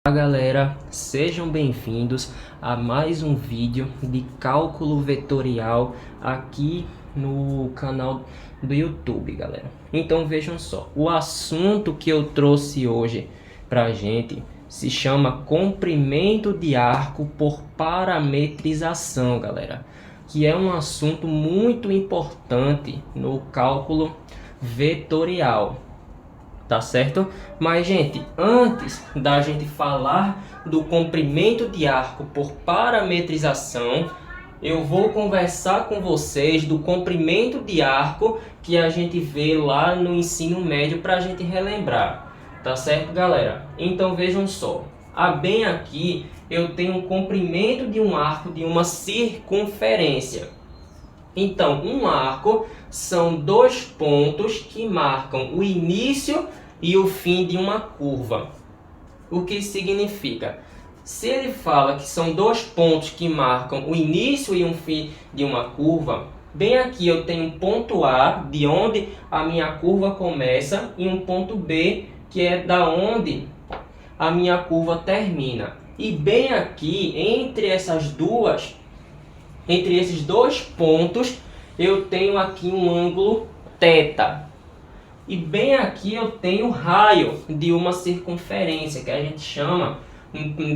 Olá galera, sejam bem-vindos a mais um vídeo de cálculo vetorial aqui no canal do YouTube, galera. Então vejam só, o assunto que eu trouxe hoje pra gente se chama comprimento de arco por parametrização, galera, que é um assunto muito importante no cálculo vetorial. Tá certo? Mas, gente, antes da gente falar do comprimento de arco por parametrização, eu vou conversar com vocês do comprimento de arco que a gente vê lá no ensino médio para a gente relembrar. Tá certo, galera? Então, vejam só. Bem aqui, eu tenho um comprimento de um arco de uma circunferência. Então, um arco são dois pontos que marcam o início e o fim de uma curva. O que significa? Se ele fala que são dois pontos que marcam o início e o fim de uma curva, bem aqui eu tenho um ponto A, de onde a minha curva começa, e um ponto B, que é da onde a minha curva termina. E bem aqui, entre esses dois pontos, eu tenho aqui um ângulo θ. E bem aqui eu tenho o raio de uma circunferência, que a gente chama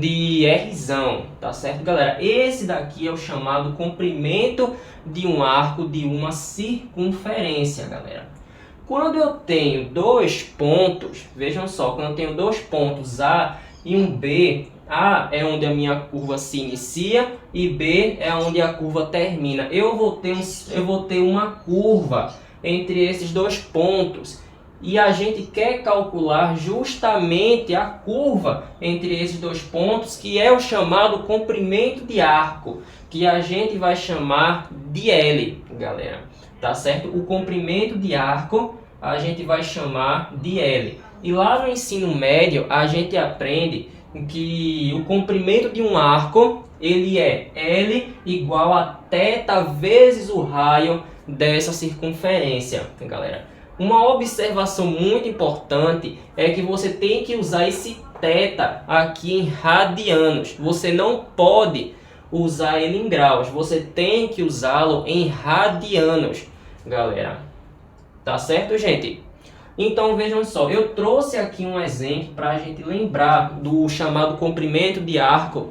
de Rzão, tá certo, galera? Esse daqui é o chamado comprimento de um arco de uma circunferência, galera. Quando eu tenho dois pontos, vejam só, quando eu tenho dois pontos A e um B, A é onde a minha curva se inicia e B é onde a curva termina. Eu vou ter uma curva entre esses dois pontos e a gente quer calcular justamente a curva entre esses dois pontos, que é o chamado comprimento de arco, que a gente vai chamar de L, galera. Tá certo? O comprimento de arco a gente vai chamar de L. E lá no ensino médio a gente aprende que o comprimento de um arco ele é L igual a θ vezes o raio dessa circunferência, galera. Uma observação muito importante é que você tem que usar esse θ aqui em radianos. Você não pode usar ele em graus, você tem que usá-lo em radianos, galera. Tá certo, gente? Então vejam só, eu trouxe aqui um exemplo para a gente lembrar do chamado comprimento de arco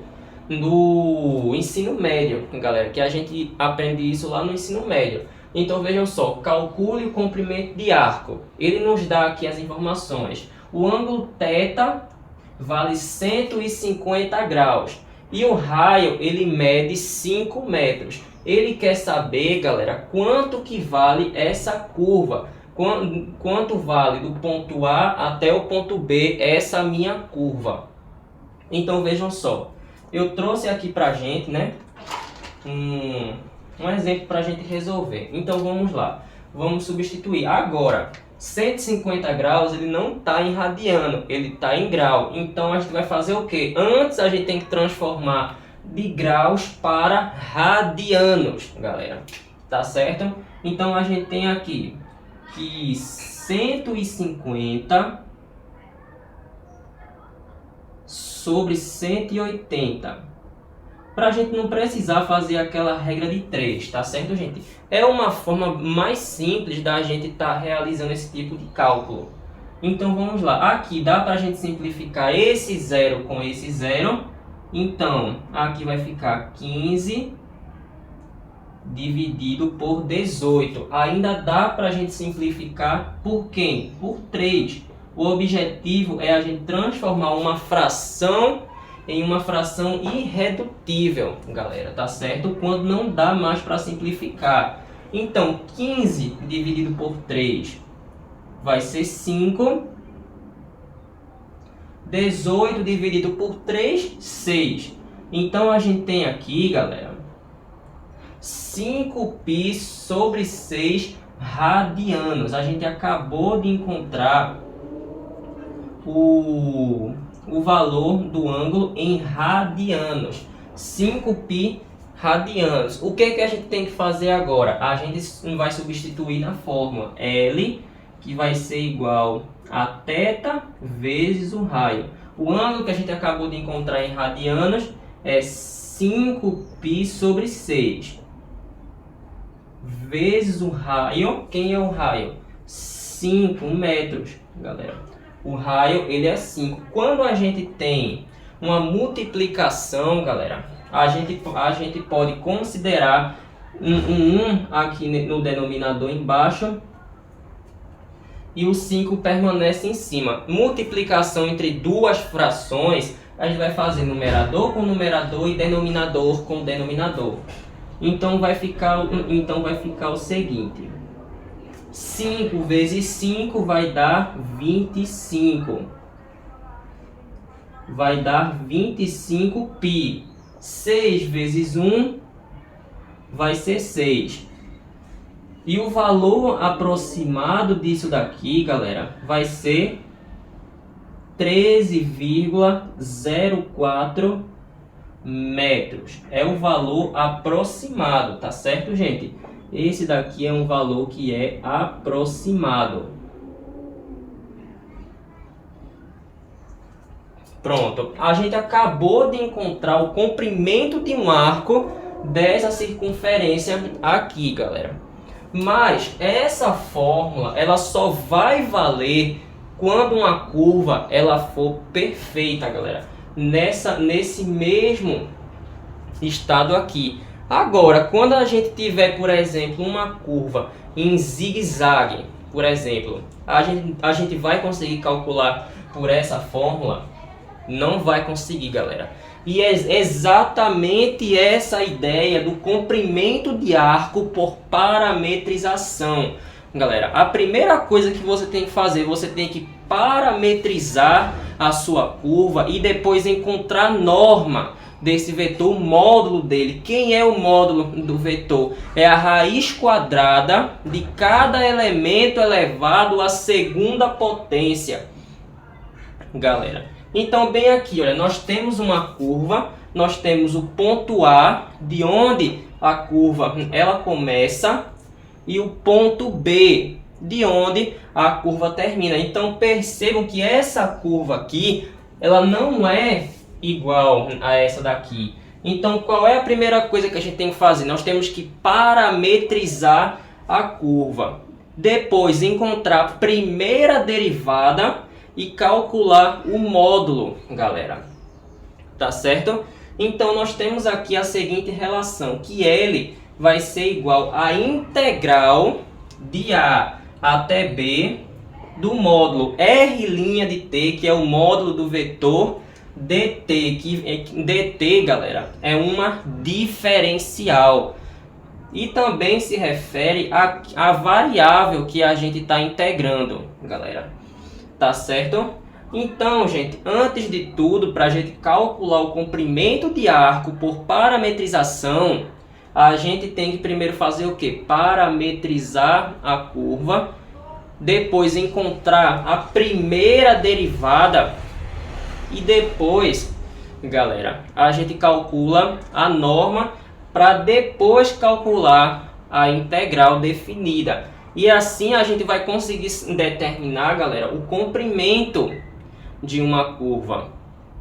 do ensino médio, galera, que a gente aprende isso lá no ensino médio. Então vejam só, calcule o comprimento de arco. Ele nos dá aqui as informações. O ângulo θ vale 150 graus e o raio ele mede 5 metros. Ele quer saber, galera, quanto que vale essa curva. Quanto vale do ponto A até o ponto B essa minha curva. Então vejam só, eu trouxe aqui pra gente, né, um exemplo pra gente resolver. Então vamos lá, vamos substituir. Agora, 150 graus ele não está em radiano, ele está em grau. Então a gente vai fazer o que? Antes a gente tem que transformar de graus para radianos, galera. Tá certo? Então a gente tem aqui que 150 sobre 180. Para a gente não precisar fazer aquela regra de 3, tá certo, gente? É uma forma mais simples da gente estar realizando esse tipo de cálculo. Então vamos lá. Aqui dá para a gente simplificar esse zero com esse zero. Então aqui vai ficar 15 dividido por 18. Ainda dá para a gente simplificar por quem? Por 3. O objetivo é a gente transformar uma fração em uma fração irredutível, galera, tá certo? Quando não dá mais para simplificar. Então, 15 dividido por 3 vai ser 5. 18 dividido por 3, 6. Então, a gente tem aqui, galera, 5π sobre 6 radianos. A gente acabou de encontrar o valor do ângulo em radianos. 5π radianos. O que a gente tem que fazer agora? A gente vai substituir na fórmula L, que vai ser igual a θ vezes o raio. O ângulo que a gente acabou de encontrar em radianos é 5π sobre 6. Vezes o raio. Quem é o raio? 5 metros, galera. O raio, ele é 5. Quando a gente tem uma multiplicação, galera, a gente pode considerar um aqui no denominador embaixo e o 5 permanece em cima. Multiplicação entre duas frações, a gente vai fazer numerador com numerador e denominador com denominador. Então vai ficar o seguinte: 5 vezes 5 vai dar 25. Vai dar 25π. 6 vezes 1 vai ser 6. E o valor aproximado disso daqui, galera, vai ser 13,04 metros. É o valor aproximado, tá certo, gente? Esse daqui é um valor que é aproximado. Pronto, a gente acabou de encontrar o comprimento de um arco dessa circunferência aqui, galera. Mas essa fórmula, ela só vai valer quando uma curva ela for perfeita, galera. Nesse mesmo estado aqui. Agora, quando a gente tiver, por exemplo, uma curva em zigue-zague, por exemplo, a gente vai conseguir calcular por essa fórmula? Não vai conseguir, galera. E é exatamente essa ideia do comprimento de arco por parametrização. Galera, a primeira coisa que você tem que fazer, você tem que parametrizar a sua curva e depois encontrar a norma desse vetor, o módulo dele. Quem é o módulo do vetor? É a raiz quadrada de cada elemento elevado à segunda potência. Galera, então bem aqui, olha, nós temos uma curva, nós temos o ponto A, de onde a curva ela começa, e o ponto B, de onde a curva termina. Então percebam que essa curva aqui, ela não é igual a essa daqui. Então qual é a primeira coisa que a gente tem que fazer? Nós temos que parametrizar a curva. Depois encontrar a primeira derivada e calcular o módulo, galera. Tá certo? Então nós temos aqui a seguinte relação, que L vai ser igual a integral de A até B do módulo R' de t, que é o módulo do vetor dt, que dt, galera, é uma diferencial. E também se refere à variável que a gente está integrando, galera. Tá certo? Então, gente, antes de tudo, para a gente calcular o comprimento de arco por parametrização, a gente tem que primeiro fazer o quê? Parametrizar a curva, depois encontrar a primeira derivada e depois, galera, a gente calcula a norma para depois calcular a integral definida. E assim a gente vai conseguir determinar, galera, o comprimento de uma curva.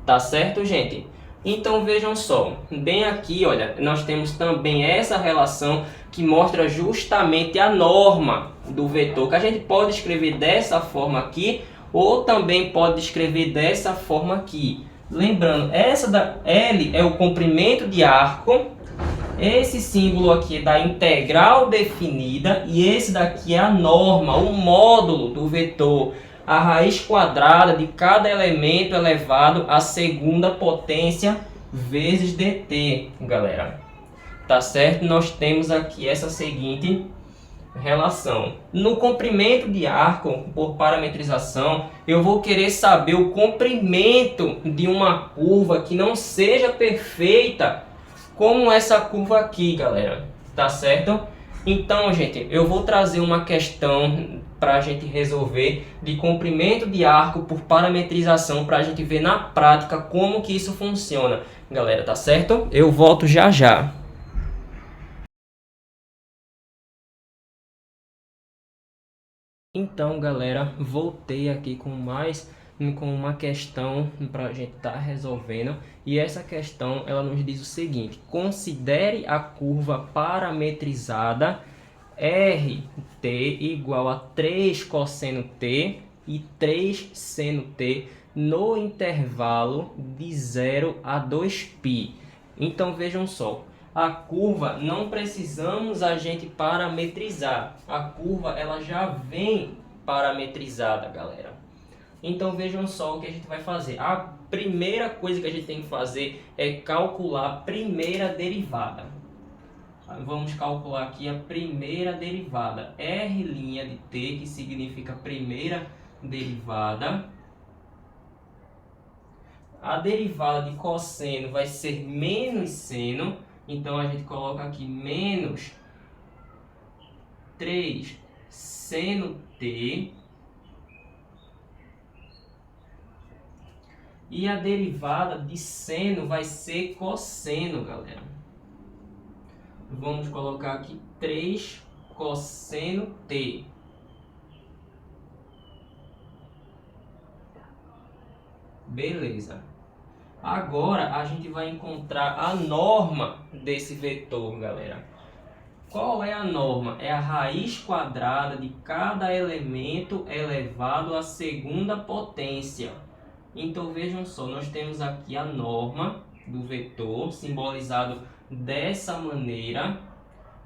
Tá certo, gente? Então vejam só, bem aqui, olha, nós temos também essa relação que mostra justamente a norma do vetor, que a gente pode escrever dessa forma aqui, ou também pode escrever dessa forma aqui. Lembrando, essa da L é o comprimento de arco, esse símbolo aqui é da integral definida e esse daqui é a norma, o módulo do vetor, a raiz quadrada de cada elemento elevado à segunda potência vezes dt, galera. Tá certo? Nós temos aqui essa seguinte relação. No comprimento de arco por parametrização, eu vou querer saber o comprimento de uma curva que não seja perfeita, como essa curva aqui, galera. Tá certo? Então, gente, eu vou trazer uma questão para a gente resolver de comprimento de arco por parametrização, para a gente ver na prática como que isso funciona, galera. Tá certo? Eu volto já já. Então, galera, voltei aqui com mais com uma questão para a gente estar resolvendo. E essa questão ela nos diz o seguinte: considere a curva parametrizada RT igual a 3 cosseno T e 3 seno T no intervalo de 0 a 2π. Então vejam só, a curva não precisamos a gente parametrizar. A curva ela já vem parametrizada, galera. Então vejam só o que a gente vai fazer. A primeira coisa que a gente tem que fazer é calcular a primeira derivada. Vamos calcular aqui a primeira derivada. R' de t, que significa primeira derivada. A derivada de cosseno vai ser menos seno. Então a gente coloca aqui menos 3 seno t. E a derivada de seno vai ser cosseno, galera. Vamos colocar aqui 3 cosseno t. Beleza. Agora a gente vai encontrar a norma desse vetor, galera. Qual é a norma? É a raiz quadrada de cada elemento elevado à segunda potência. Então vejam só, nós temos aqui a norma do vetor simbolizado dessa maneira,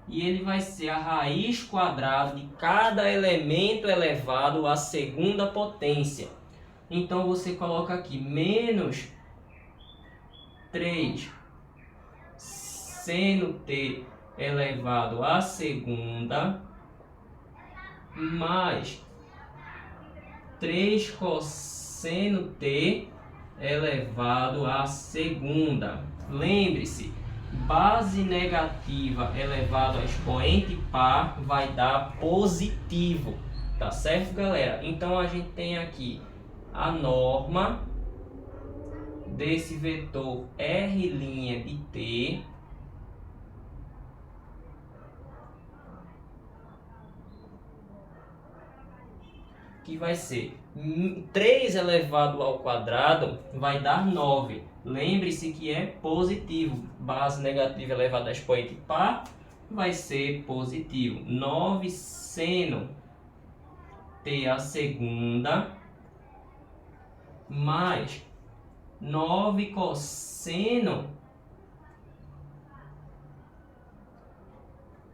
e ele vai ser a raiz quadrada de cada elemento elevado à segunda potência. Então você coloca aqui menos 3 seno t elevado à segunda mais 3 cosseno t elevado à segunda. Lembre-se, base negativa elevado a expoente par vai dar positivo, tá certo, galera? Então a gente tem aqui a norma desse vetor R' de t que vai ser 3 elevado ao quadrado vai dar 9. Lembre-se que é positivo. Base negativa elevada a expoente par vai ser positivo. 9 seno t à segunda mais 9 cosseno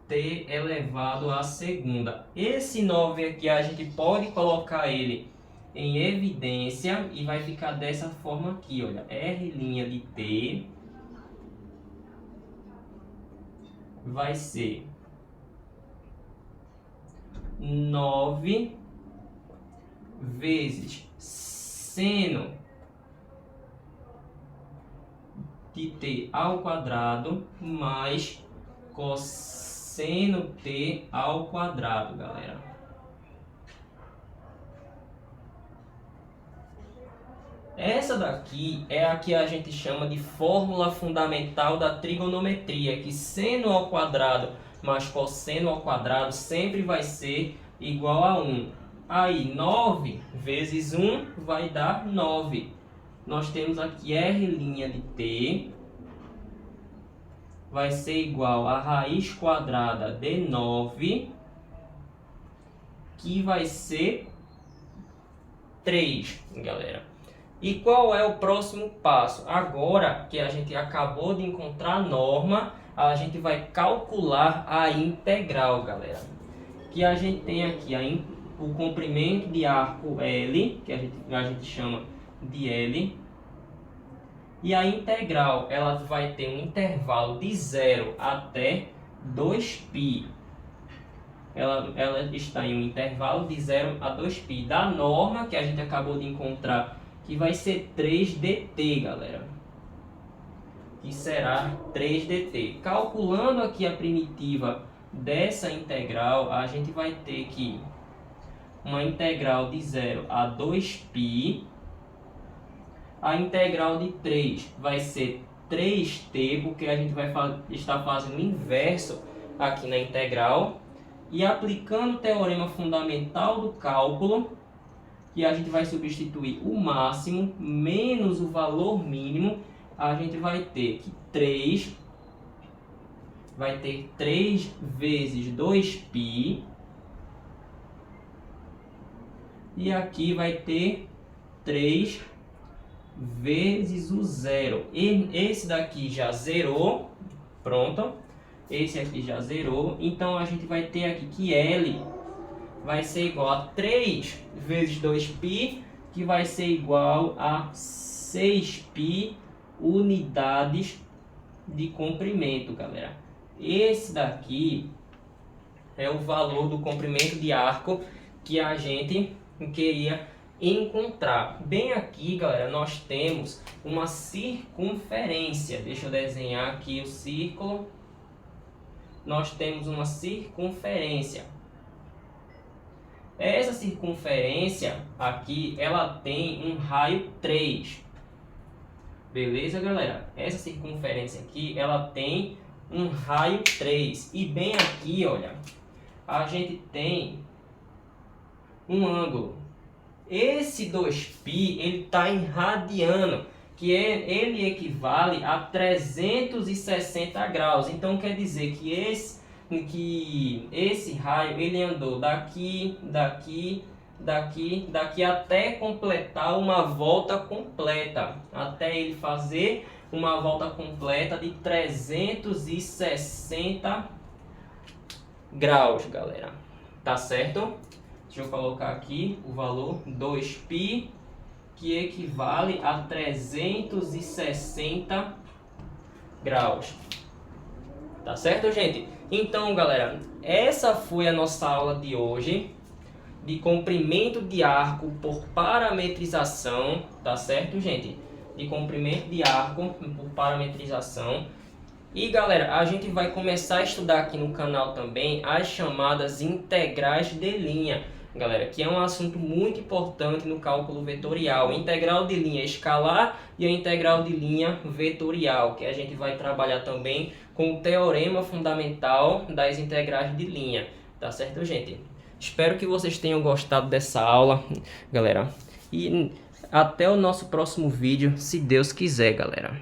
t elevado à segunda. Esse 9 aqui a gente pode colocar ele em evidência e vai ficar dessa forma aqui, olha, R' de t vai ser 9 vezes seno de t ao quadrado mais cosseno t ao quadrado, galera. Essa daqui é a que a gente chama de fórmula fundamental da trigonometria, que seno ao quadrado mais cosseno ao quadrado sempre vai ser igual a 1. Aí 9 vezes 1 vai dar 9. Nós temos aqui R' de t vai ser igual a raiz quadrada de 9, que vai ser 3, galera. E qual é o próximo passo? Agora que a gente acabou de encontrar a norma, a gente vai calcular a integral, galera. Que a gente tem aqui o comprimento de arco L, que a gente chama de L. E a integral, ela vai ter um intervalo de 0 até 2π. Ela está em um intervalo de 0 a 2π da norma que a gente acabou de encontrar, que vai ser 3dt, galera. Que será 3dt. Calculando aqui a primitiva dessa integral, a gente vai ter que uma integral de 0 a 2π. A integral de 3 vai ser 3t, porque a gente vai estar fazendo o inverso aqui na integral. E aplicando o teorema fundamental do cálculo, e a gente vai substituir o máximo menos o valor mínimo, a gente vai ter que 3 vezes 2π, e aqui vai ter 3 vezes o zero. E esse daqui já zerou, pronto. Esse aqui já zerou, então a gente vai ter aqui que L vai ser igual a 3 vezes 2π, que vai ser igual a 6π unidades de comprimento, galera. Esse daqui é o valor do comprimento de arco que a gente queria encontrar. Bem aqui, galera, nós temos uma circunferência. Deixa eu desenhar aqui o círculo. Nós temos uma circunferência. Essa circunferência aqui, ela tem um raio 3. Beleza, galera? Essa circunferência aqui, ela tem um raio 3. E bem aqui, olha, a gente tem um ângulo. Esse 2π, ele está em radiano, que ele equivale a 360 graus. Então quer dizer que esse raio ele andou daqui até completar uma volta completa, até ele fazer uma volta completa de 360 graus, galera. Tá certo? Deixa eu colocar aqui o valor 2π, que equivale a 360 graus. Tá certo, gente? Então, galera, essa foi a nossa aula de hoje de comprimento de arco por parametrização, tá certo, gente? De comprimento de arco por parametrização. E, galera, a gente vai começar a estudar aqui no canal também as chamadas integrais de linha, galera, que é um assunto muito importante no cálculo vetorial. Integral de linha escalar e a integral de linha vetorial, que a gente vai trabalhar também com o teorema fundamental das integrais de linha. Tá certo, gente? Espero que vocês tenham gostado dessa aula, galera. E até o nosso próximo vídeo, se Deus quiser, galera.